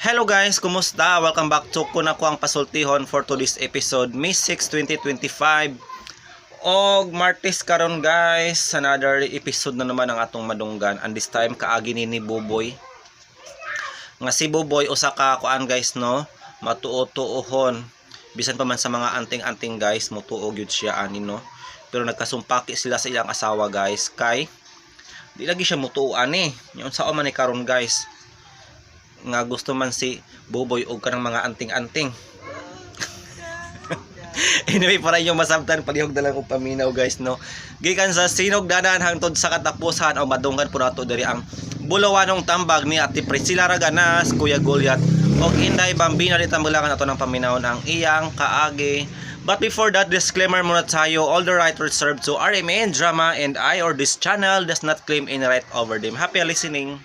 Hello guys, kumusta? Welcome back to Kunako ang Pasultihon for today's episode, May 6, 2025. Og Martes karon guys, another episode na naman ang atong madunggan. And this time kaagi ni Buboy. Nga si Buboy usa ka kuan guys no, matuo-tuohon. Bisan pa man sa mga anting-anting guys, mutuo gyud siya ani no. Pero nagkasumpaki sila sa ilang asawa guys kay di lagi siya mutuoan eh. Yung sao man ni karon guys. Nga gusto man si Buboy og kanang mga anting-anting. Anyway, para yung masabtan palihog na lang og paminaw guys no. Gikan sa sinugdanan hangtod sa katapusan o madunggan po nato diri ang bulawanong tambag ni Ate Priscilla Raganas, Kuya Goliath og Inday Bambina di tambulangan ato ng paminawon ang iyang kaagi. But before that, disclaimer muna tayo. All the rights reserved to RMN Drama and I or this channel does not claim any right over them. Happy listening.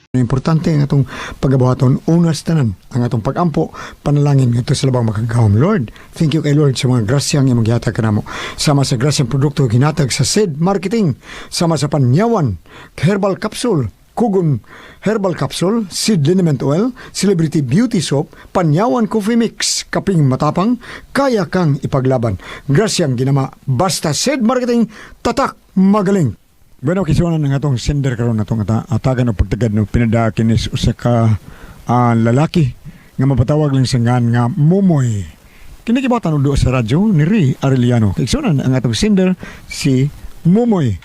Importante ang atong pagabuhaton unas tanan ang atong pagampo panalangin ngadto sa labang makagahom. Lord, thank you kay Lord sa mga grasyang imong gihatag kanamo, sama sa grasyang produkto ginatag sa SED Marketing, sama sa panyawan herbal capsule, Kugon herbal capsule, seed liniment oil, celebrity beauty soap, panyawan coffee mix, kaping matapang, kaya kang ipaglaban. Grasyang ginama basta SED Marketing, tatak magaling. Bueno, kisuanan ng atong sender karon natong atagan o pagtagad no pinadakin is usa ka lalaki nga mapatawag lang sa ngan nga Momoy. Kinikibatan do sa radyo ni Ri Arellano. Kisuanan ang atong sender si Momoy.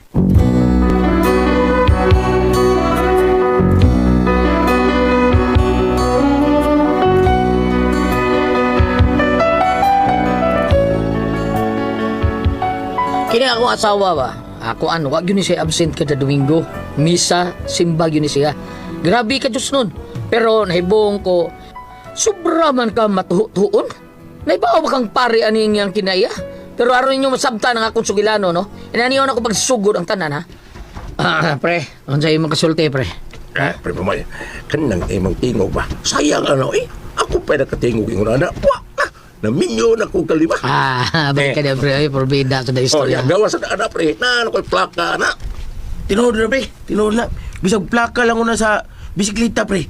Kini ako asawa ba? Ako wag yun siya absent kada Domingo. Misa, simba yun siya. Grabe ka Diyos nun. Pero nahibong ko, sobra man ka matuhuon. Naibaw ba kang pari aning yang kinaya? Pero aron ninyo masabta ng akong sugilano, no? Inaniyon ako pagsugod ang tanan, ha? Pre, ano sa'yo mong kasulti, pre? Pre, pamay, kanang imong tingog ba? Sayang ako pa nakatingog yung rana. Naminyo na ko kalima. Balik ka na, pre. Ay, porbida sa na istorya. Gawa sa na, pre. Ako'y plaka, na. Tinood na, pre. Tinood na. Bisag plaka lang ko na sa bisikleta, pre.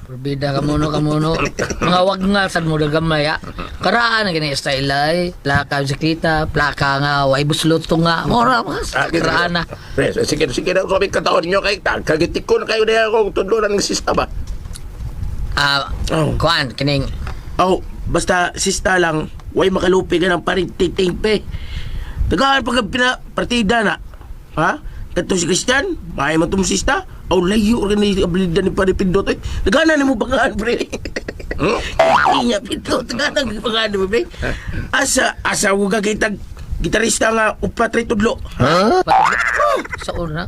Porbida ka muno. Mga wag nga, sad mo dagamay, ha? Karaan na ganyan style, ay. Plaka, bisikleta, plaka nga, way buslot to nga. Mora, mas. Karaan na. Pre, sige na. Sabi kataon nyo kay kagitik ko na kayo na akong tudlonan ng sista ba? Kuan, kining. Basta sista lang, way makalupi ka ng parintiting, pe. Tagaan pag partida na. Ha? Katong si Christian, may matong sista, layo rin ni abilidad ni Paripindot. Tagaan na mo pangaan, pre. Inya, Pindot, tagaan na pangaan mo, pre. Asa huwag ka kitag gitarista nga upatray tudlo. Sa una,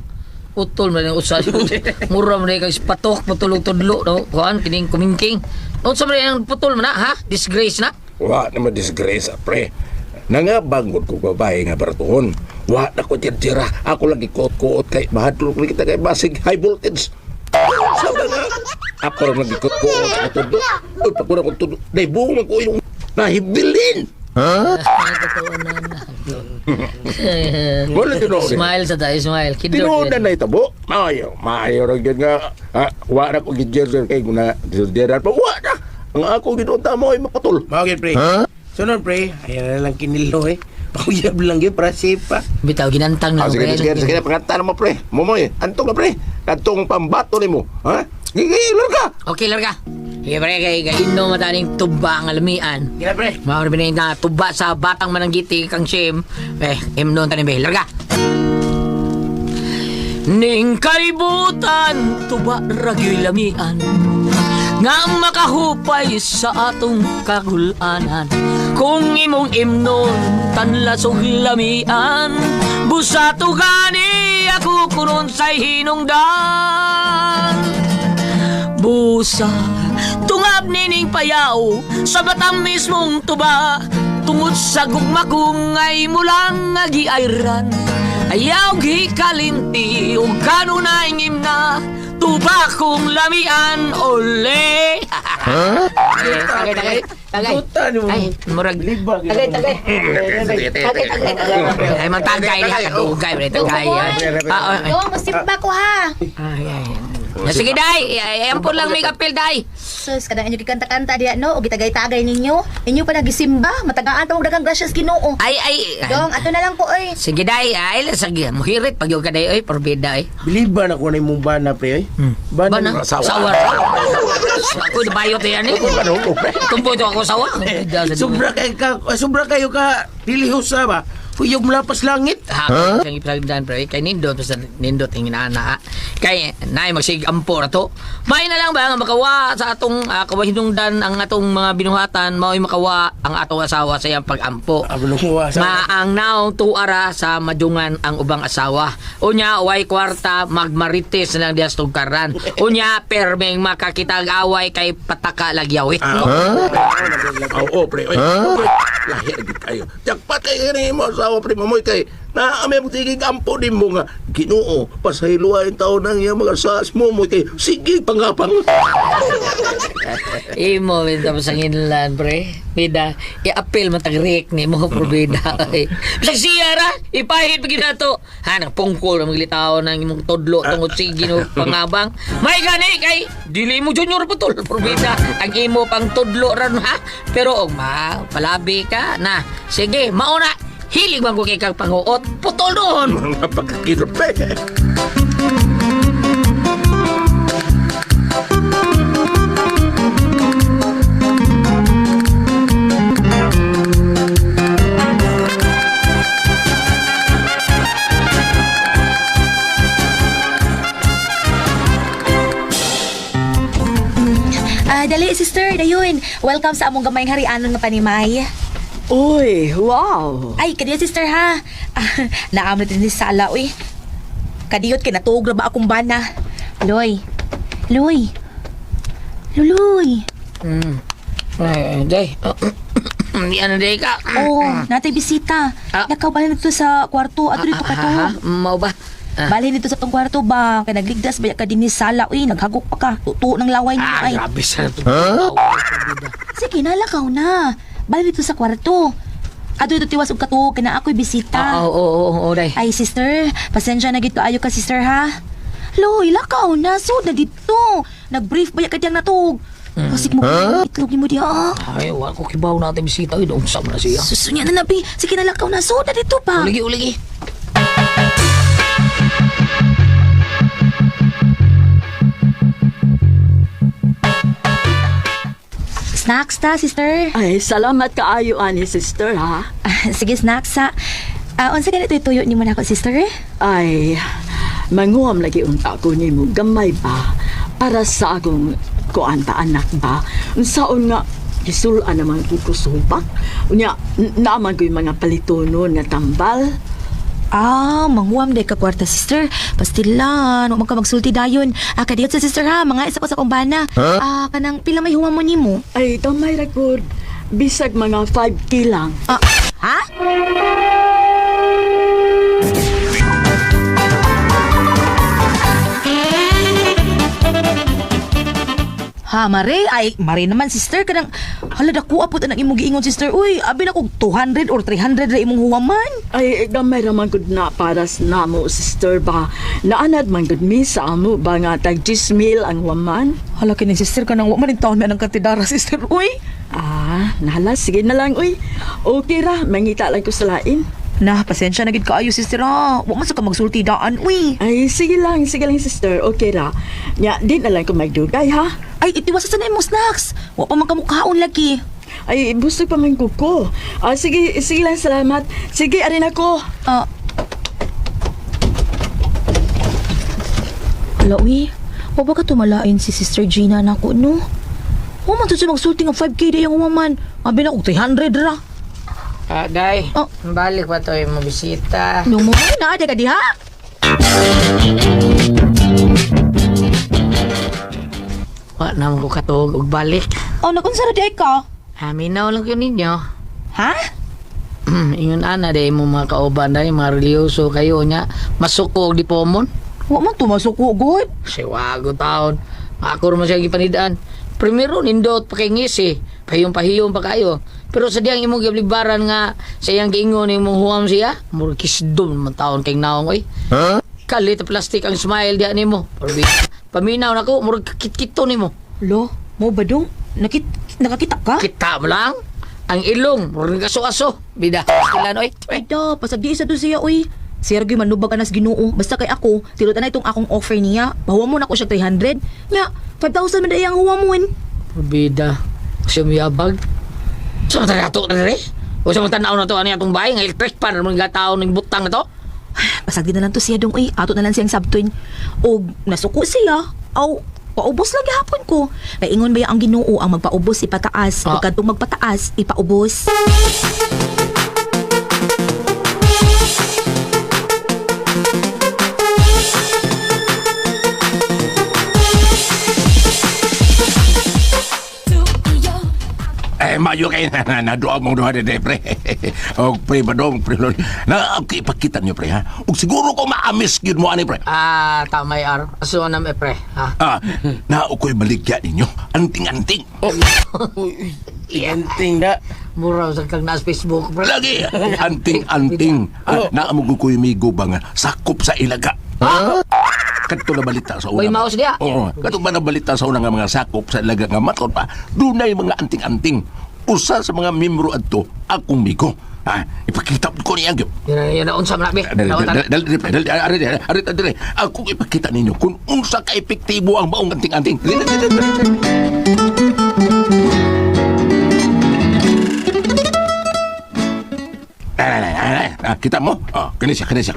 utol man yung usay. Mura man yung patok, patulog tudlo, no? Kuan, kining kumingking. Noon sa mga yung putol man na, ha? Disgrace na? Wa naman disgrace, pre. Nangabangod ko babae nga baratuhon. Wa na ko tira. Ako lagi kuot-kuot kay mahadlok na kita kay basig high voltage. Sabi nga, ako rin lagi kuot-kuot sa tudlo. Uy, pagkuna ko tudlo. Naibungan ko yung nahibilin. Wala tinood. Smile sa tayo, smile. Tinood na itabo. Maayo rin yun nga. Wa na ko gidyer kay guna. Diran pa, wa na. Ang ako ginunta mo ay mapatol. Bakit, pre? Sunod, pre. Ayan na lang kinilo, eh. Pakuyab lang yun, para safe pa. Bitaw, ginantang na. Sige, pangatan mo, pre. Momoy, antong ka, pre. Kantong pambato ni mo. Ha? Gigilar ka. Okay, larga. Sige, pre, kay ino mataning tuba ang alamian. Gila, pre. Mawari ba na tuba sa batang mananggiti kang siyem. Noon tanin ba, larga. Ning kalibutan, tuba ragyo'y lamian. Nga makahupay sa atong kagulanan. Kung imong imnon tanlasog lamian, busato gani ako kunon sa'y hinungdan. Busa tungab nining payaw sa batang mismong tuba, tungod sa gugmakong ay mulang agiayran. Ayaw gikalinti o kanunay ngimna, tuba kong lamian, ole. Tagay. Ay, murag. Tagay. Ay, magtagay niya, katugay, tagay. Oo, masimba ko ha. Ay. Sige, day. Ayan po lang may kapil, day. Sus, kadang inyo gikanta-kanta diya, no? O gitagay-tagay ninyo. Inyo pa nagisimba. Matagaan tawag dagang grasyas Ginoo. Ay. Dong, ato na lang ko, oy. Sige, day. Ay, sige. Muhirit pag yung ka, day. Ay, porbida, ay. Biliban ako na yung bana, pre, eh. Ba na? Sawa. Sawa. Ako, nabayot yan, eh. Tumpo ito ako sawa. Sobra kayo ka pilihosa ba? Kuyog mulapas langit. Ha? Kang ipalagdan, pre. Kay Nindot, basta Nindot yung inaana. Kay naay magsigampo na to. May na lang ba nga makawa sa atong kawahinungdan ang atong mga binuhatan, mao'y makawa ang atong asawa sa iyang pag-ampo. Abulong mo sa. Maang naong tuara sa madungan ang ubang asawa. Unya, way kwarta, magmarites na lang dias tugkaran. Unya, permeng makakitag away kay pataka lagyawit. Oo, pre. Oy, lahi lagi kayo. Jakpat kayo ni mo asawa, pre. Mamoy kay na may magtigig ampo din mo nga. Ginoo, pasayluwa yung taon ng iya mga sas mo mo kay sige pangapang. Imo, benta mo sa nginlan, pre. Bida, i-appeal matag-react ni mo, probida. Bisag siya ra, ipahit pag to. Ha, nagpungkol, maglitaw ng imong todlo, tungod sige no pangabang. May gani, kay, dili mo junior putol, probida. Ang imo pang todlo ran, ha? Pero, palabi ka, na. Sige, mauna, hilig bang ko kay kang panguot, putol doon. Mga pagkakirap eh. Dali, sister, dayon. Welcome sa among gamayng harianon nga panimay. Uy, wow! Ay, kadiyo, sister, ha? Naamit din ni Sala, uy. Kadiyot, kinatuog na ba akong bana? Loy. Loy. Luloy. Ay, day. Hindi ano, day ka. Oh, natay bisita. Nakabalik dito sa kwarto. Ato dito ka to. Mau ba? Bali dito sa tong kwarto ba? Kaya nagligdas ba ka din ni Sala? Uy, naghagok pa ka. Tuto ng laway niya. Ay, Grabe sa ito. sige, nalakaw na. Bali dito sa kwarto. Ato dito tiwas og katuog kana ako'y bisita. Oo, day. Ay, sister, pasensya na gito ayo ka, sister, ha? Loy, lakaw na. So, na dito. Nag-brief ba ka diyang natug? Kasik mo itlog ni mo diya. Ay, wala ko kibaw natin bisita. Ay, doon sa na siya. Susunya na nabi. Sige, nalakaw na. So, na dito pa. Uligi. Snacks ta, sister. Ay, salamat kaayo ani sister ha. Sige, snacks ha. Unsa ganito ituyo ni mo na ako, sister? Ay, manguam lagi unta ko nimo gamay ba para sa akong kuan ta anak ba. Unsaon nga gisulan naman ko subak. Unya naman ko yung mga palitonon nga tambal. Manguam day ka kwarta, sister. Pastilan, huwag ka magsulti dayon. Kadiyot sa sister ha, mga isa ko sa kumbana. Kanang pila may huwam mo ni mo. Ay, gamay record. Bisag mga 5K lang. Ha? Ha, Mare? Ay, Mare naman, sister. Kanang, hala, dakuha po tanang imong giingon, sister. Uy, abi na kong 200 or 300 na imong huwaman. Ay, gamay raman gud na para sa namo sister ba. Naanad man gud mi sa amo ba nga tag 10,000 ang waman. Hala, kini sister ka nang waman yung taon na ng kantidara, sister. Uy! Nahala, sige na lang, uy. Okay ra, mangita lang ko sa lain. Na, pasensya na gid kaayo, sister, ha. Huwag man sa ka magsulti daan, uy. Ay, sige lang, sister. Okay ra. Nya, di na lang ko magdugay, ha? Ay, itiwas sa mo snacks. Huwag pa man kamukhaon lagi. Ay, busog pa man kuko. Sige lang, salamat. Sige, arin ako. Hala, uy. Huwag ba ka tumalain si Sister Gina na ako, no? Huwag man to siya magsulti ng 5K na yung woman. Abi na kong 300 ra. Day, balik pa to yung mabisita. Nung mo na, ka di ha? Wa naman ko katog og balik. Nakunsara di ay ka? Aminaw lang yun ninyo. Ha? Ingon ana day mo mga kauban day, mga reliyoso kayo niya. Masuko og di pomon. Huwag man tumasuko, God. Siwago taon. Ako naman siya gipanidaan. Primero, nindot pa kay ngisi. Pahiyong pa kayo. Pero sa diyang imong giblibaran nga sa iyang giingon imong huwam siya, murkis doon man taon kay naong oy. Kalit plastic ang smile diyan nimo. Paminaw na ko, murag kit-kito ni mo. Lo, mo ba dong? Nakakita ka? Kita mo lang. Ang ilong, murag aso-aso. Bida, ilan oy. Ay da, pasag di isa to siya, uy. Sergio, manubag anas ginoo. Basta kay ako, tilutan na itong akong offer niya. Bawa mo na ko siya 300. Nga, 5,000 man dayang huwa mo. Bida, siya miyabag. Sa mga tato na rin? O sa mga tanaw na to, ano yung itong bahay? Ang electric pan, mga tao ng butang na to? Pasag di na lang to siya dong, uy. Ato na lang siyang sabtuin. O, nasuko siya. Aw, paubos lagi hapon ko. Naingon ba ang ginoo ang magpaubos ipataas? Ah. O kadtong magpataas, ipaubos. Mayo kayo na naduwa mong duha de pre. O pre badong pre lord. Na okay ipakita niyo pre ha. Ug siguro ko maamis gyud mo ani pre. Tamay ar. Aso na me pre, ha? Na ukoy baligya ninyo. Anting-anting. Iganting na. Mura sa kang nas Facebook, pre. Lagi anting-anting. Na amo koy migo ba nga sakop sa ilaga. Kadto na balita sa una. Uy, maos diya. Oo. Kadto ba na balita sa una nga mga sakop sa ilaga nga maton pa. Dunay mga anting-anting. Usa sa mga membro adto akong migo. Ipakita ko niya gyud. Yan na unsa man be. Dali. Ako ipakita ninyo kung unsa ka epektibo ang maong anting-anting. Kita mo? Kani siya.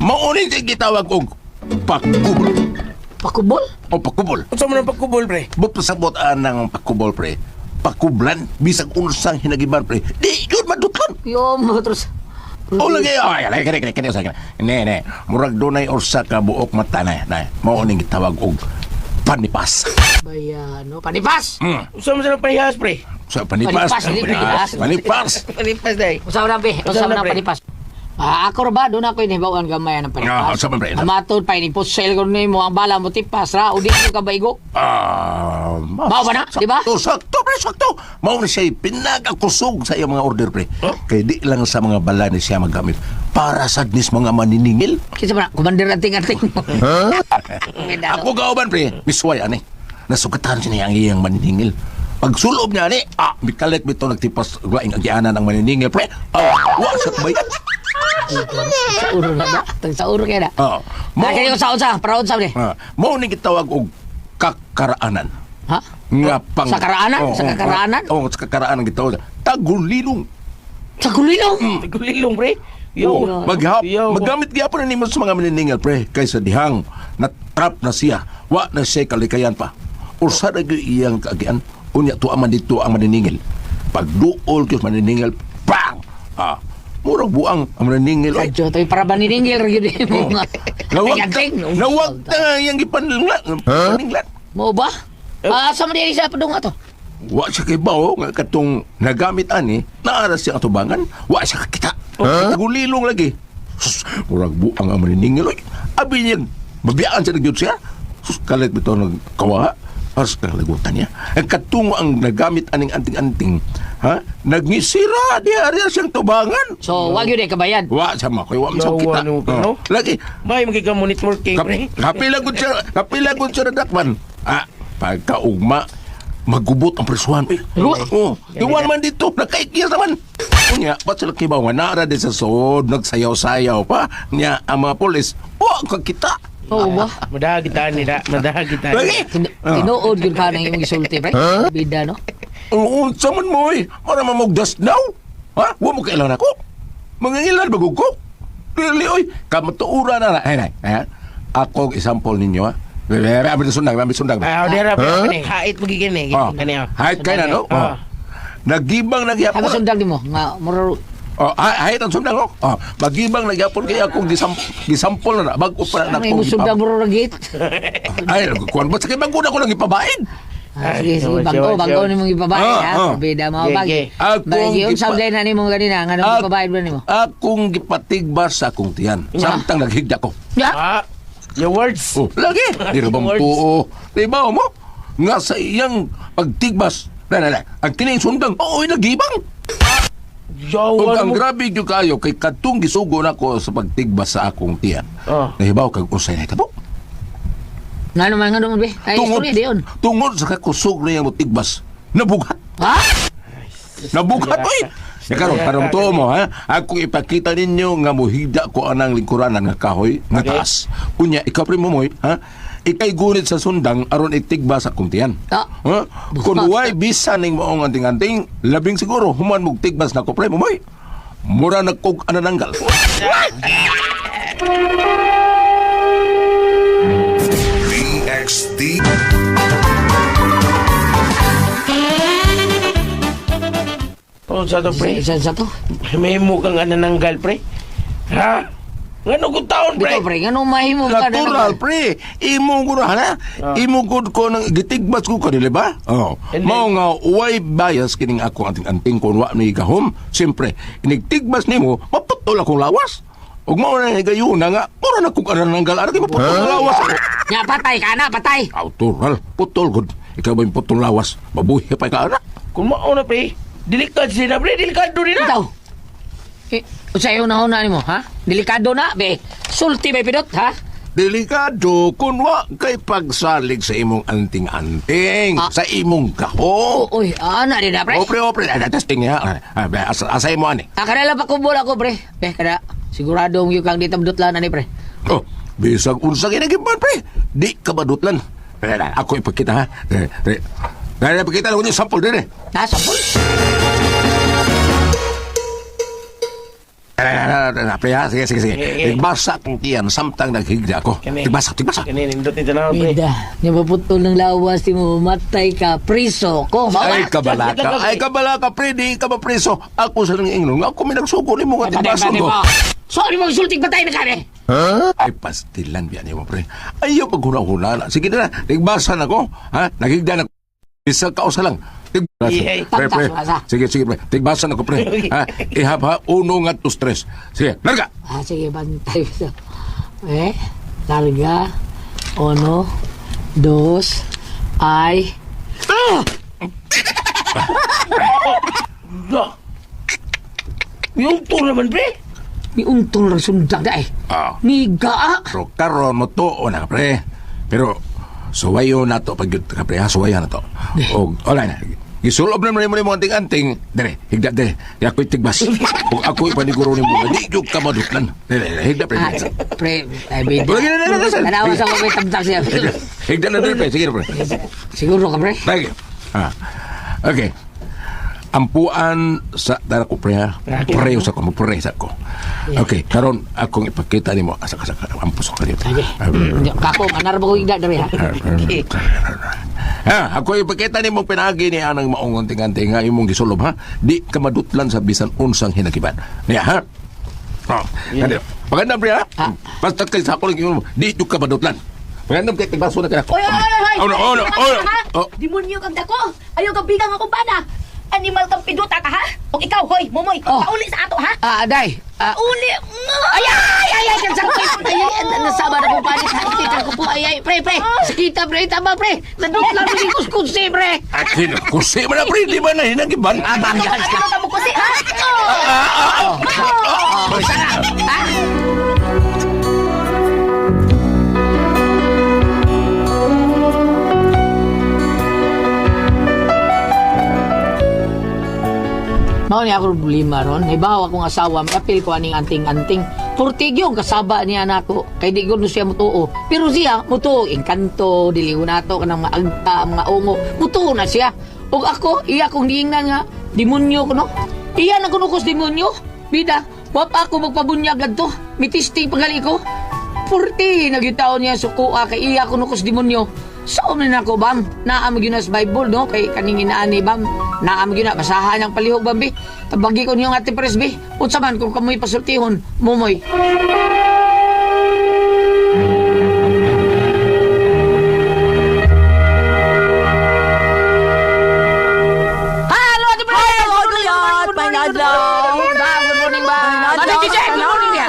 Maunin siya gitawag og pakubol. Pakubol? O pakubol. Unsa man ang pagkubol, pre? But pasabot ng pakubol, pre. Pakublan, bisag unsang hinagiban, pre. Di yun maduton. Yo, mo terus. O lagi, kani usa. Ne. Murag dunay usa ka buok mata na. Mauning gitawag og panipas. Bayano, panipas. Unsa man sa parehas, pre? So panipas. Panipas. Panipas day. Usa man be, usa man panipas. Ako ra ba doon ako inibawan gamay ng panipas. Sa man pre. Amatod pa ini sale ko nimo ang bala mo tipas ra udi ko ka baigo. Mao ba na? Di ba? Sakto, pre, sakto. Mao ni siya pinagakusog sa iyang mga order, pre. Kaya di lang sa mga bala ni siya magamit para sa mga maniningil. Kinsa man, commander ating-ating. Ako kauban, pre. Misway, ani. Nasugatan siya ang iyang maniningil. Pag sulob niya, ani, mikalit bito nagtipas laing agianan ng maniningil, pre. Wa sa bayan. Sa uro na ba? Sa uro kaya na. Kaya ko sa para unsa ni? Mao ni gitawag og kakaraanan. Ha? Nga pang Sa karaanan? Sa kakaraanan? Oo, sa kakaraanan gitawag. Tagulilong. Sa kulilong. Gulilong, pre. Magamit gyapon ni mo sa mga maniningil, pre, kaysa dihang natrap na siya. Wa na siya kalikayan pa. Usa na iyang kaagian. Unya tuaman dito ang maniningil. Pagduol kyus maniningil, bang! Murag buang ang maniningil. Kadyo to para baniningil gyud mo nga. Nawag na yang gipaninglan. Mo ba? Sa man diri sa padung ato. Wa siya kay bao nga katong nagamit ani, naara siya atubangan, wa siya kakita. Tagulilong lagi. Sus, murag buang ang maniningil. Abi niya, mabiyaan siya nagyod siya. Sus, kalit bito nagkawaha. Haros kalagutan niya. Ang katungo ang nagamit aning anting-anting, nagnisira diya siyang tubangan. So, wag yun kabayan. Wa sama ko, wa sa kita. Lagi. May magigamit working, pre. Kapilagod siya na dakman. Pagkaugma, magubot ang presuhan. Iwan man dito, nakaikiyas naman. Unya, ba't sila kibaw nga naara din sa sood, nagsayaw-sayaw pa. Nya, ang mga polis, kakita. Oo ba? Madahagitan nila. Lagi. Tinuod yun ka na yung isulti, pre. Bida, no? Oo, saman mo eh. Para mamugdas daw. Huwag mo kailangan ako. Mangingilan bagog ko. Really, oy. Kamatuura na. Ako, example ninyo, ha. Abit sundang. Dera, pre. Hait magiging eh. Hait kayo na, no? Nagibang nagyapon. Ano sundang di mo? Nga, muro... Hait ang sundang, no? Magibang nagyapon kaya akong gisampol na. Bago pa na Ano yung sundang muro ragit? Ay, kuwan ba? Sa kibang ko lang ipabain. Sige, bangko ni mong ipabayad, ha? Bida mo, bagi. Yung sablay na ni mong ganina, nga nang ipabayad ba ni mo? Akong gipatigbas sa akong tiyan. Samtang naghigda ko. Your words. Lagi. Di na bang tuo. Diba mo? Nga sa iyang pagtigbas. Ang kining sundang, nagibang. O ang grabe yung kayo, kay katong gisugo na ko sa pagtigbas sa akong tiyan. Nahibaw kag usay na ito po. Nga naman, be. Ay, istorya di yun. Tungod sa kakusog na yung tigbas. Nabugat. Ha? Nabugat, oy! Karon parang to mo, ha? Ako ipakita ninyo nga muhida ko anang lingkuranan nga kahoy, nga taas. Unya, ikaw rin mo, moy, ha? Ikay gunit sa sundang aron itigba sa kumtiyan. Ah. Ha? Kung way bisa ning maong anting-anting, labing siguro human mong tigbas na ko pre mo, moy. Mura nagkog anananggal. PXD. Oh, sa to, pre. Isa to. May mukhang anananggal, pre. Ha? Nga kung taon, pre? Dito, pre. Nga mahimo ka Natural, pre. Imo ko na, ha? Imo ko ko nang gitigbas ko kanila ba? Oh. And then- Mao nga, way bias kining ako anting-anting kung wa ni gahom. Siyempre, inigtigbas nimo, maputol akong lawas. Ug mao na higayon na nga, mura na kung anananggal. Ano maputol ang lawas ako? Nga, patay ka na, patay. Natural, putol gud. Ikaw ba yung putol lawas? Mabuhi pa ka na. Kung mauna, pre. Delikado sila, pre. Delikado rin na. Ikaw. Sa'yo na ni mo, ha? Delikado na, be. Sulti, be, pidot, ha? Delikado kung wa kay pagsalig sa imong anting-anting, Ah. sa imong gaho. Uy, ana rin na, pre. Opre, testing niya. Asay mo ani. Kanala pa kumbol ako, pre. Be, kada, siguradong yung kang ditabdutlan, ani, pre. Oh, bisag unsa ginagiban pre. Di ka badutlan. Ako ipakita ha. Dahil ipakita lang yung sample din eh. Ha, sampol? Pre ha, sige. Tigbasa kong tiyan, samtang naghigda ako. Tigbasa. Kanina, nindot nito na, pre. Bida, niya maputol ng lawas, di mo matay ka, priso ko. Ay, kabalaka, pre, di ka ba preso? Ako sa nang ingnon, ako may nagsuko ni mo nga tigbason ko. Sorry mo, sulting patay na kami. Ay, pastilan biyan mo, pre. Ayaw paghuna-huna. Sige na, tigbasan ako. Ha? Naghigda na. Isang kausa lang. Yay. Pre. Tagtas, Sige, pre. Tigbasan ako, pre. Ha? Ihap ha, 1 nga 2 3. Sige, larga. Ah, sige, bantay ko. Larga, 1, 2, ay... Yung tour naman, pre. Ni untong lang sundang da eh. Ah. Ni gaa. Pero karon mo to, na, pre. Pero, suwayo na to, pag ka, pre, ha? Suwayo na to. O, wala na. Gisulob na mo mga anting-anting. Dere, higda, dere. Ako'y tigbas. Kung ako'y paniguro ni mo, di yung kamadutlan. Dere, higda, pre. Ah, pre, ay, bida. Wala, gina. Nanawas ako may tamtak siya. Higda na, dere, pre. Sige, pre. Siguro ka, pre? Thank you. Okay. Ampuan sa dara ko pre ha. Preyo sa ko, preyo sa ko. Okay, karon akong ipakita nimo asa ampus ko dito. Sige. Kako, manar ba ko higda dari ha? Ako ipakita nimo pinagi ni anang maong anting-anting nga imong gisulob ha. Di ka madutlan sa bisan unsang hinagiban. Niya ha. Oh, maganda pre ha. Basta kay sa ako lang di ka madutlan. Maganda kay tigbaso na kana. Oy! Oh. Demonyo kang dako! Ayaw kang bigang akong bana! Animal kang piduta ka, ha? O ikaw, hoy, mumoy, Oh. pauli sa ato, ha? Day. Uli! Ay, kansak ko ito. Nasama na kong palit. Kita ko po. Ay, pre. Sakita, pre. Tama, pre. Nadutlan mo yung kuskusi, pre. Akin, kusi mo na pre, di ba na hinagiban? Banggan ka. Ano ka mo kasi, ha? Sana. Ha? Mao ni ako problema ron. Hibaw akong asawa, apil ko aning anting-anting. Purtig yung kasaba niya nako. Kay di gud siya mutuo. Pero siya mutuo engkanto, diliw nato kanang mga agta, mga ungo. Mutuo na siya. Ug ako, iya kong diingnan nga demonyo ko no. Iya na kuno kos demonyo. Bida, wa pa ako magpabunyag adto. Mitisting pagali ko. Purti nagitaw niya sukuha kay iya kuno kos demonyo. Saan na ako, bam? Naamag yun sa Bible, no? Kay kaningin na ani, bam? Naamag yun na, basahan ang palihog, bam, bi? Tabagi ko niyong ati presbi. Unsa man kung kamoy pasultihon, mumoy. Hello, ati pre! Good morning, Good morning, ba? Ano, DJ? Good morning, niya.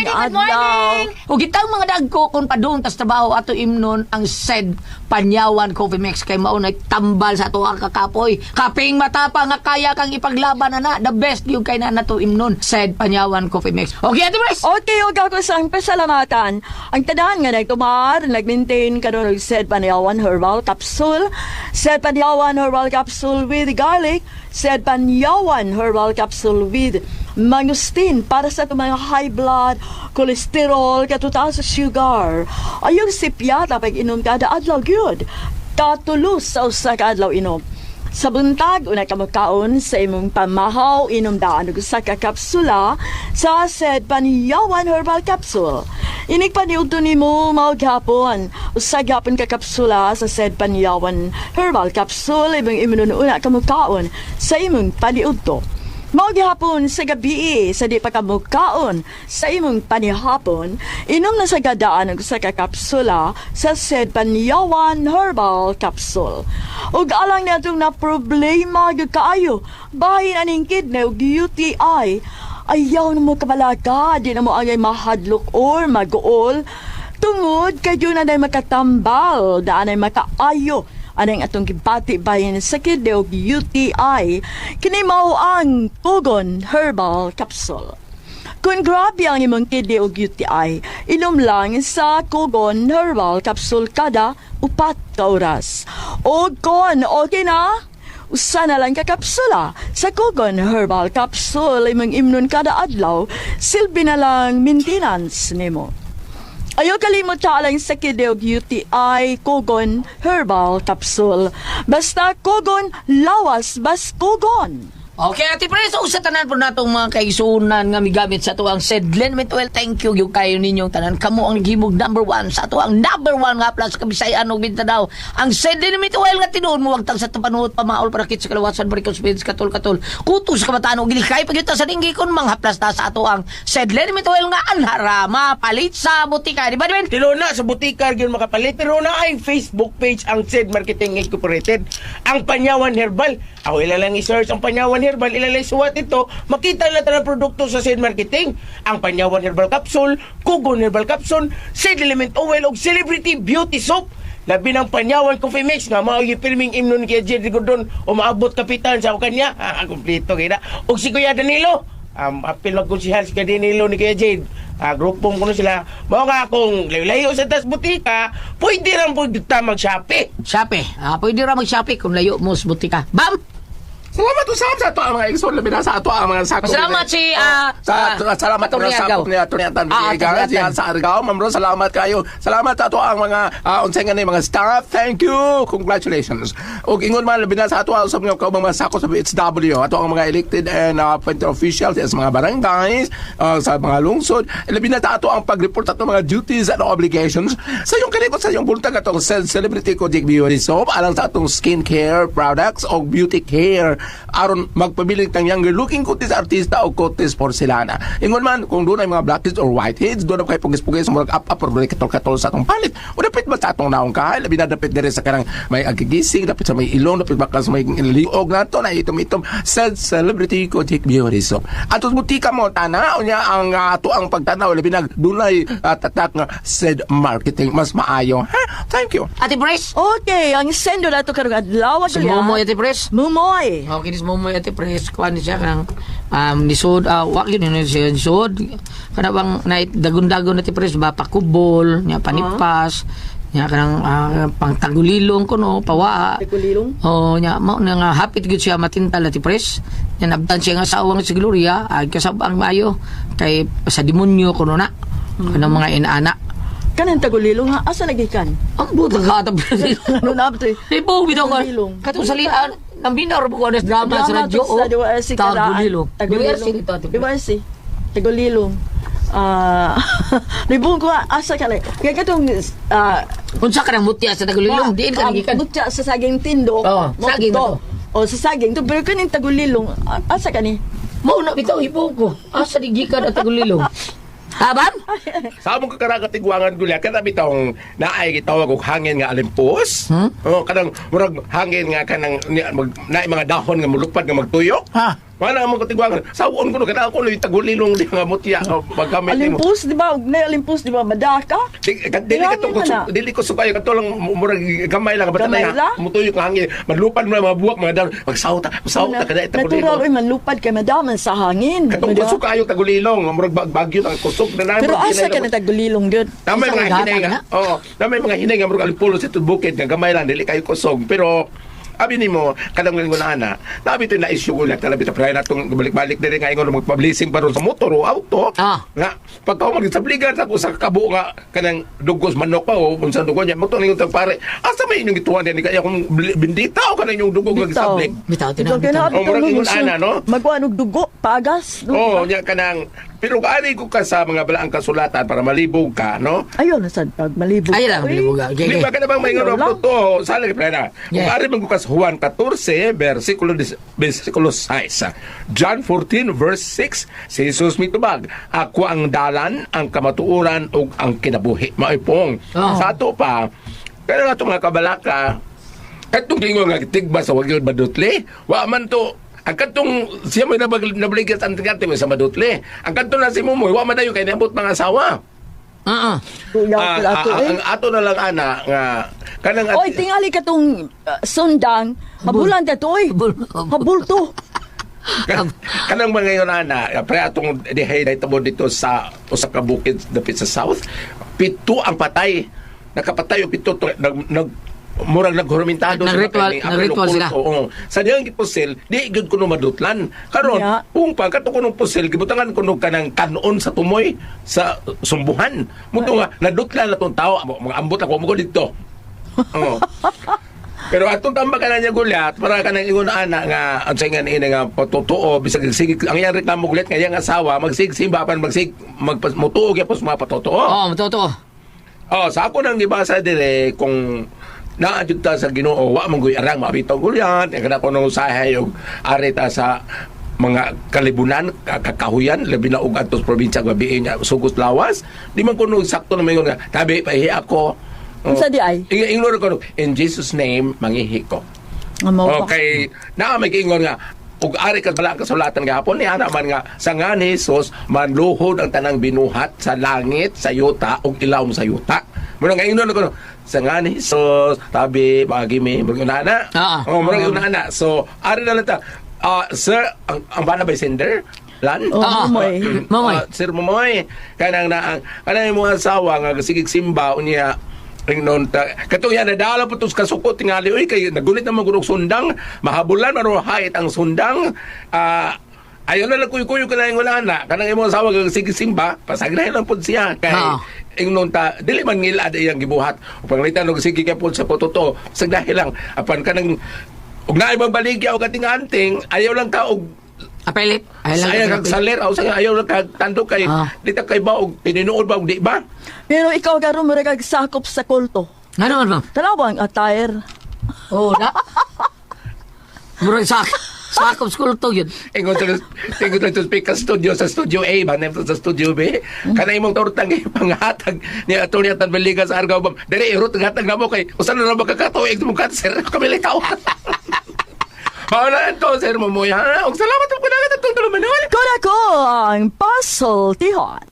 morning, good morning. O gitang mga dagko kung padung tas trabaho ato imnon ang said Panyawan Coffee Mix kay mao tambal sa ato ang kakapoy. Kaping matapa nga kaya kang ipaglaban na the best yung kay na nato imnon said Panyawan Coffee Mix. Okay, Ate Pres. Okay, huwag ako sang pasalamatan. Ang tadaan nga nagtumar, nag-maintain ka doon said Panyawan Herbal Capsule, said Panyawan Herbal Capsule with garlic, said Panyawan Herbal Capsule with mangustin para sa mga high blood, cholesterol, katutaas sa sugar. Ayong sipyata pag inom kada adlaw gyud. Katulos sa usa ka adlaw inom. Sa buntag, una ka magkaon sa imong pamahaw, inom daan og usa ka kapsula sa said Panyawan Herbal Capsule. Inig paniudto nimo maghapon. Usa gyapon ka kapsula sa said Panyawan Herbal Capsule imong imunon una ka magkaon sa imong paniudto. Maghapon sa gabi sa di pa ka magkaon sa imong panihapon, inom na sa gadaan og sa kakapsula sa said Panyawan Herbal Capsule. Ug alang na itong na problema gyud kaayo, bahin aning kidney ug UTI, ayaw na mo kabalaga, di na mo angay mahadlok or mag-uol, tungod kayo na day makatambal, daan ay makaayo, anang atong gibati bahin sa kidney ug UTI, kini mao ang Kogon Herbal Capsule. Kung grabe ang imong kidney ug UTI, inom lang sa Kogon Herbal Capsule kada 4 ka oras. O kon okay na, usa na lang ka kapsula sa Kogon Herbal Capsule imong imnon kada adlaw, silbi na lang maintenance nimo. Ayaw kalimot sa alang sa kidney ug UTI, Kogon Herbal Capsule. Basta Kogon, lawas bas Kogon. Okay, Ate Pres, sa tanan po natong mga kaisunan nga migamit sa ito ang said Glen Well, thank you yung kayo ninyong tanan. Kamu ang naghimog number 1 sa ito ang number 1 nga plus Kabisayan o Mindanao. Ang said Glen Well nga tinuon mo wagtang sa tapanuot pamaol para kit sa kalawasan barikos pins katol kutos ka matano gilikay pagyuta sa dinggi kon mga haplas ta sa ato ang said Glen Well nga anharama palit sa butika, di ba din? Tilo na sa butika gyud makapalit, pero na ay Facebook page ang Said Marketing Incorporated, ang Panyawan Herbal. Ako ilalang i-search ang Panyawan Herbal, ilalay suwat ito, makita na ng produkto sa Said Marketing. Ang Panyawan Herbal Capsule, Kogon Herbal Capsule, Said Element Oil ug Celebrity Beauty Soap. Labi ng Panyawan Coffee Mix nga mao yung filming imnon kay Jerry Gordon o maabot kapitan sa kanya. Kompleto kaya na. Ug si Kuya Danilo, apil magkonsihal si Kuya Danilo ni Kuya Jade. Grupong ko na sila. Mao nga kung layo sa tas butika, pwede lang po dito mag-Shopee. Shopee. Pwede ra mag-Shopee kung layo mo sa butika. Bam! Salamat usab sa ato ang mga igsoon labi na sa ato ang mga sakop. Salamat si salamat Atty. sa sakop ni Atty. Atan. Siya sa Argao, Ma'am Ron, salamat kayo. Salamat sa ato ang mga unsay nga ni mga staff. Thank you. Congratulations. Og ingon man labi na sa ato usab nga mga sakop sa BHW, ato ang mga elected and appointed officials sa mga barangays, sa mga lungsod. Labi na sa ato ang pag-report ato mga duties and obligations. Sa yung kalikot sa yung buntag atong Celebrity Kojic Beauty Soap alang sa atong skincare products o beauty care aron magpabiling tang younger looking kutis artista o kutis porcelana. Ingon man kung doon ay mga blackheads or whiteheads, doon kay pugis-pugis murag up or katol-katol sa atong palit. O dapat ba sa atong naong kahay, labi na dapat dire sa kanang may agigising, dapat sa may ilong, dapat bakas may liog nato na itom-itom said Celebrity Kojic Beauty Soap. Atos butika mo tana unya ang ato ang pagtanaw labi na dunay tatak nga said marketing mas maayo. Ha? Thank you. Ate Pres. Okay, ang sendo na ito karong adlaw. Si Momoy, Ate Pres. Mumoy. Okay, this Momoy, Ate Pres. Kuhan siya kanang nisod, wak yun siya nisod. Kana bang dagon-dagon Ate Pres, ba pakubol, niya panipas, niya kanang pangtagulilong ko no, pawa. Tagulilong? Oh, niya mao nga hapit gud siya matintal Ate Pres. Niya nabtan siya nga sa awang si Gloria, ay kasabang maayo kay sa demonyo kuno na. Kanang mga inaana. Kanang tagulilong ha, asa lagi kan? Ang buta ka Ate Pres. Ano na ito? Libo bitaw ka. Tagulilong. Katong salian ang binar po ko drama sa radyo. Tagulilong. Tagulilong. Tagulilong. Ribong ko asa ka lang. Kaya katong Unsa ka nang mutya sa Tagulilong? Diin ka nagikan. mutya sa saging tindo. Oo, saging na to. O sa saging. To, pero kaning tagulilong, asa ka ni? Mao na bitaw ibong ko. Asa digikan at Tagulilong? Haban? Sa among kakaragatiguangan gulya kada bitong naay gitawag og hangin nga alimpos. Oh, kanang murag hangin nga kanang na mga dahon nga mulupad nga magtuyok. Ha? Wala mo katigwangan. Sawon ko no kana ako no tagulilong di nga mutya pagkamit mo. Alimpus, di ba? Nay alimpus, di ba? Madaka? Dili ka to dili ko sukay ka to lang murag gamay lang basta Gamay na. lang? Mutuyo ka hangin. Madlupan mo mga buwak mga daw. Magsawta kada Natural, oy, manlupad kay madaman sa hangin. Katong kusog kayo tagulilong, murag bagyo ang kusog na naman. Pero asa ka na tagulilong good? Namay Isang mga gatang hinay na? nga. Oo, namay mga hinay nga murag alipulo sa bukid nga gamay lang dili kayo kusog. Pero abi nimo kadang ngon ana. Nabi to na issue ulit talabi ta pray natong balik-balik diri nga ingon mag-publishing paron sa motor o auto. Ah. Nga pagka mo sa bligan sa sa kabo nga kanang dugos manok pa o unsa dugo niya mo to ningon tag pare. Asa may inyong gituan din kaya kung bindita o kanang yung dugo nga Bitaw. sablik. Bitaw, Ikaw tinang. kaya Oh, murag ingon ana, no? Magkuhan og dugo, pagas. Oh, nya kanang pero kaani ko ka sa mga balaang kasulatan para malibog ka, no? Ayaw na sad pag malibog. Ay lang, Uy, bilibuga. Di ba ka na bang may Ayaw ngano lang. to? Sali ka na. Kung Yeah. ari magbukas Juan 14, versikulo 6. John 14, verse 6. Si Jesus mitubag, ako ang dalan, ang kamatuoran, ug ang kinabuhi. Maipong. Oh. Sa ato pa, kaya nga itong mga kabalaka, katong gingo nga tigba sa wagyon badutli, wa man to, ang katong siya may nabligas ang tigate sa madutli. Ang katong na si Mumoy, wa man dayo kay niabot mga asawa. Kuya pala to, eh. Ang ato na lang ana nga kanang Oy, tingali ka tong sundang. Habulan ka to, oy. Habul to. kanang mga yon ana pre atong dihay tabo dito sa usa ka bukid dapit sa south. Pito ang patay. Nakapatay o pito nag murag naghurmentado Nag-ritual sila. Oo. Sa diyang gipusil, di gud kuno madutlan. Karon, Yeah. kung pagkato kunong pusil, gibutangan kuno kanang kanon sa tumoy sa sumbuhan. Muto nga nadutlan na tong tao, mga ambot ako mo dito. Oo. Pero atong tamba ka na niya gulat, para ka nang ingon ana nga ang sa nga nga patotoo bisag sige ang yang reklamo gulat nga yang asawa magsigsimba pan magmutuog yapos mga patotoo. Oo, totoo. Oh, sa ako nang gibasa dire kung naadjud ta sa Ginoo wa man guy arang mabitaw gulyat kada ko nang usahay og arita sa mga kalibunan kakahuyan labi na og atos probinsya gabi niya sugot lawas di man kuno sakto na mayon nga tabi pahi ako. Unsa di ay? Ingon ko in Jesus name mangihi ko. Amo pa. Okay, na may ingon nga ug ari ka bala kasulatan gahapon ni ana man nga sa nga ni Jesus manluhod ang tanang binuhat sa langit sa yuta ug ilaw sa yuta. Muna nga ingon ko sa nga ni Jesus tabi bagi mi murag Oo. murag una. So ari na lang ta. Sir, ang bana by sender lan. Oh, Momoy. Momoy. Sir Momoy, kanang na kanang mga asawa nga sigig simba unya ringnon ta katong yan nadala po tos kasukot tingali oy kay nagulit naman gurog sundang mahabulan maro hait ang sundang ayon na lang kuy-kuy ka na yung wala na kanang imong asawa kag sige simba pasagrahin lang pud siya kay ingnon ta dili man ngilad iyang gibuhat ug panglitan og sige kay pud sa pototo sagdahi lang apan kanang ug naay bang baligya o kating anting ayaw lang ka og Apelit. ayaw kag saler o ayaw lang kag tando kay dita kay ba og tinuod ba og di ba. Pero ikaw karon mo kag sakop sa kulto. Nga naman, ma'am. Tanaw ba ang attire? Oo, na. Murag sakop school to yun. Ingon to speak ka studio sa studio A ba sa studio B kana imong tortang panghatag ni attorney Tan Beliga sa Argao bang dere irot hatag namo kay usan na makakatuig mo cancer kami litaw. Mauna to sir Momoy ha og salamat po kada tatong tulumanon. Kung ako ang pasultihon.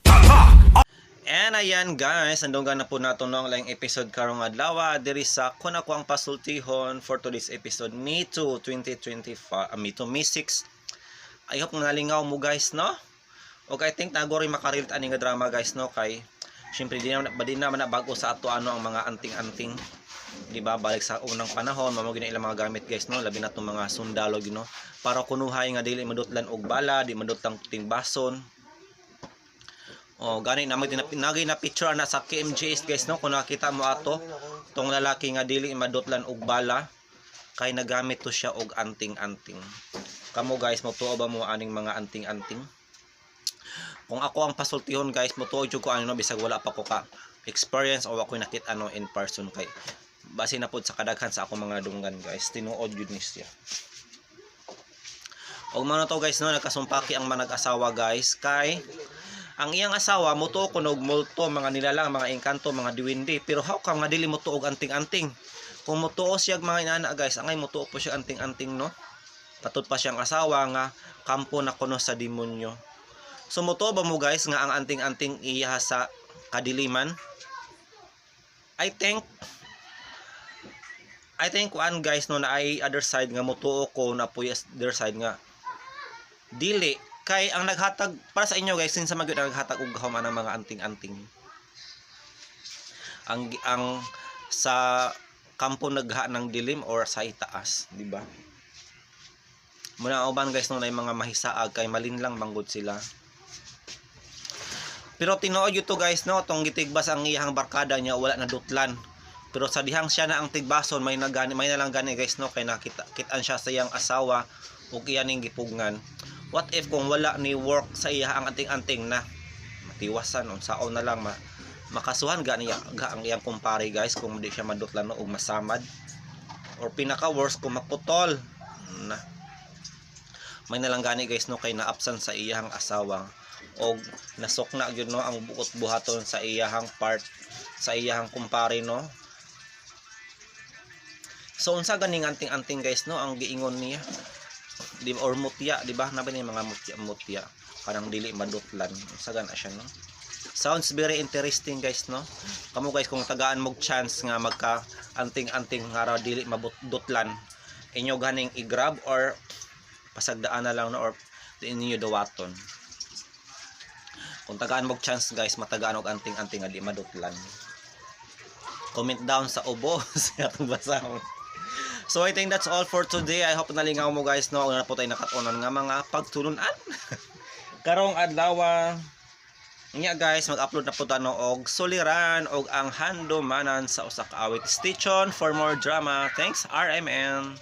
And ayan guys, andunggan na po nato ng laing episode karong adlaw diri sa Kun Ako Ang Pasultihon for today's episode May 2, 2025, May 6. I hope nalingaw mo guys, no? Okay, I think nagori makarelate ani nga drama guys, no? Kay syempre di naman na bago sa ato ano ang mga anting-anting. Di ba? Balik sa unang panahon, mamo gina ilang mga gamit guys, no? Labi na tong mga sundalo, you know? Para kunuhay nga dili madutlan og bala, di madutlang tingbason. Oh, gani na nagay na picture na sa KMJS guys, no? Kung nakita mo ato, tong lalaki nga dili madutlan og bala kay nagamit to siya og anting-anting. Kamo guys, motuo ba mo aning mga anting-anting? Kung ako ang pasultihon guys, motuo jud ko ano bisag wala pa ko ka experience o ako nakita ano in person kay base na pud sa kadaghan sa ako mga dunggan guys, tinuod jud ni siya. Og man to guys, no, nagkasumpaki ang manag-asawa guys kay ang iyang asawa motuo ko og multo mga nilalang, mga engkanto, mga diwindi, pero how come nga dili motuo og anting-anting? Kung motuo siya mga inana guys, angay motuo po siya anting-anting, no? Tatot pa siyang asawa nga kampo na kuno sa demonyo. Sumuto ba mo guys nga ang anting-anting iya sa kadiliman? I think kuan guys no na ay other side nga mutuo ko na puyas other side nga dili kay ang naghatag para sa inyo guys since magyud ang naghatag og human ang mga anting-anting ang sa kampo nagha ng dilim or sa itaas, di ba? Muna uban guys no na mga mahisaag kay malinlang manggod sila. Pero tinuod to guys no tong gitigbas ang iyang barkada niya wala na dutlan. Pero sa dihang siya na ang tigbason may na lang gani guys no kay kitaan siya sa iyang asawa ug iya ning gipugngan. What if kung wala ni work sa iya ang anting-anting na matiwasan unsaon na lang makasuhan niya ang iyang kumpare guys kung di siya madutlan no, o masamad or pinaka worst kung maputol na may nalang gani guys no kay naapsan sa iyang asawa o nasokna gyud no ang buot buhaton sa iyang part sa iyang kumpare no. So unsa ganing anting-anting guys no ang giingon niya di or mutya di ba nabi ni mga mutya parang dili madutlan unsa gana siya no. Sounds very interesting guys no. Kamo guys kung tagaan mog chance nga magka anting-anting nga ra dili mabudutlan inyo ganing i-grab or pasagdaan na lang no or inyo dawaton. Kung tagaan mog chance guys matagaan og anting-anting nga di madutlan. Comment down sa ubo sa atong basahon. So I think that's all for today. I hope nalingaw mo guys no nga po tay nakatunan nga mga pagtulunan. Karong adlaw nya guys mag-upload na po tano og suliran og ang handumanan sa usa ka awit. Stay tuned for more drama. Thanks RMN.